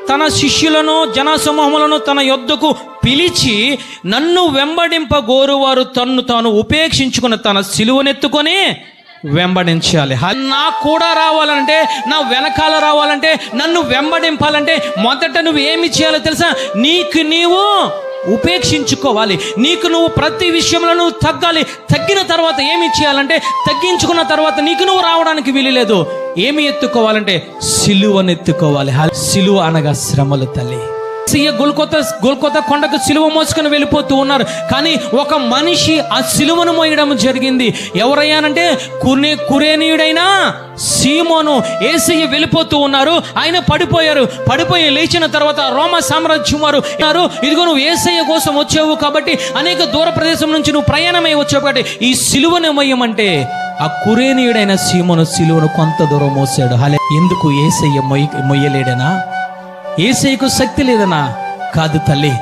తన శిష్యులను జనసమూహములను తన యొద్దకు పిలిచి, నన్ను వెంబడింపగోరువారు తన్ను తాను ఉపేక్షించుకుని తన సిలువనెత్తుకొని వెంబడించాలి. నా కూడా రావాలంటే, నా వెనకాల రావాలంటే, నన్ను వెంబడింపాలంటే మొదట నువ్వు ఏమి చేయాలో తెలుసా? నీకు నీవు ఉపేక్షించుకోవాలి. నీకు నువ్వు ప్రతి విషయంలో నువ్వు తగ్గాలి. తగ్గిన తర్వాత ఏమి చేయాలంటే, తగ్గించుకున్న తర్వాత నీకు నువ్వు రావడానికి వీలు లేదు. ఏమి ఎత్తుకోవాలంటే సిలువను ఎత్తుకోవాలి. సిలువ అనగా శ్రమలు తల్లి. గొల్కొత కొండకు సిలువ మోసుకొని వెళ్ళిపోతూ ఉన్నారు. కానీ ఒక మనిషి ఆ సిలువను మోయడం జరిగింది. ఎవరయ్యానంటే కురేనీయుడైనా సీమోను. యేసయ్య వెళ్ళిపోతూ ఉన్నారు, ఆయన పడిపోయి లేచిన తర్వాత రోమా సామ్రాజ్యం వారు, ఇదిగో నువ్వు యేసయ్య కోసం వచ్చావు కాబట్టి, అనేక దూర ప్రదేశం నుంచి నువ్వు ప్రయాణమై వచ్చావు కాబట్టి ఈ సిలువను మోయమంటే ఆ కురేనీయుడైన సీమోను సిలువను కొంత దూరం మోసాడు. ఎందుకు? యేసయ్య మొయ్యలేడనా? యేసయ్యకు శక్తి లేదనా? కాదు తల్లి.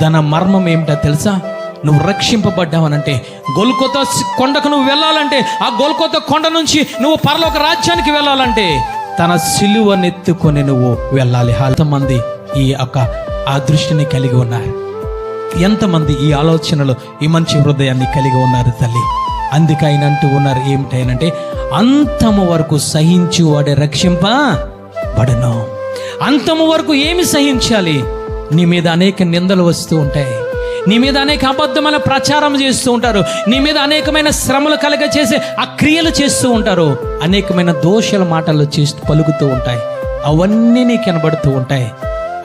దాని మర్మం ఏమిటో తెలుసా? నువ్వు రక్షింపబడ్డావనంటే, గొల్కొత కొండకు నువ్వు వెళ్ళాలంటే, ఆ గొల్కొత కొండ నుంచి నువ్వు పరలోక రాజ్యానికి వెళ్ళాలంటే తన సిలువనెత్తుకొని నువ్వు వెళ్ళాలి. ఎంతమంది ఆ దృష్టిని కలిగి ఉన్నారు? ఎంతమంది ఈ ఆలోచనలు, ఈ మంచి హృదయాన్ని కలిగి ఉన్నారు తల్లి? అందుకే ఆయన అంటూ ఉన్నారు ఏమిటైనంటే, అంతము వరకు సహించు వాడే రక్షింపబడను. అంతము వరకు ఏమి సహించాలి? నీ మీద అనేక నిందలు వస్తూ ఉంటాయి, నీ మీద అనేక అబద్ధమైన ప్రచారం చేస్తూ ఉంటారు, నీ మీద అనేకమైన శ్రమలు కలగ చేసే ఆ క్రియలు చేస్తూ ఉంటారు, అనేకమైన దోషాల మాటలు చేస్తూ పలుకుతూ ఉంటాయి. అవన్నీ నీకు కనబడుతూ ఉంటాయి.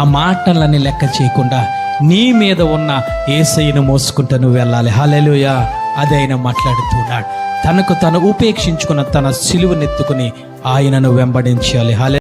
ఆ మాటలన్నీ లెక్క చేయకుండా నీ మీద ఉన్న యేసయ్యను మోసుకుంటూ నువ్వు వెళ్ళాలి. హల్లెలూయా. అదే ఆయన మాట్లాడుతున్నాడు. తనకు తను ఉపేక్షించుకున్న తన సిలువనెత్తుకుని ఆయనను వెంబడించాలి.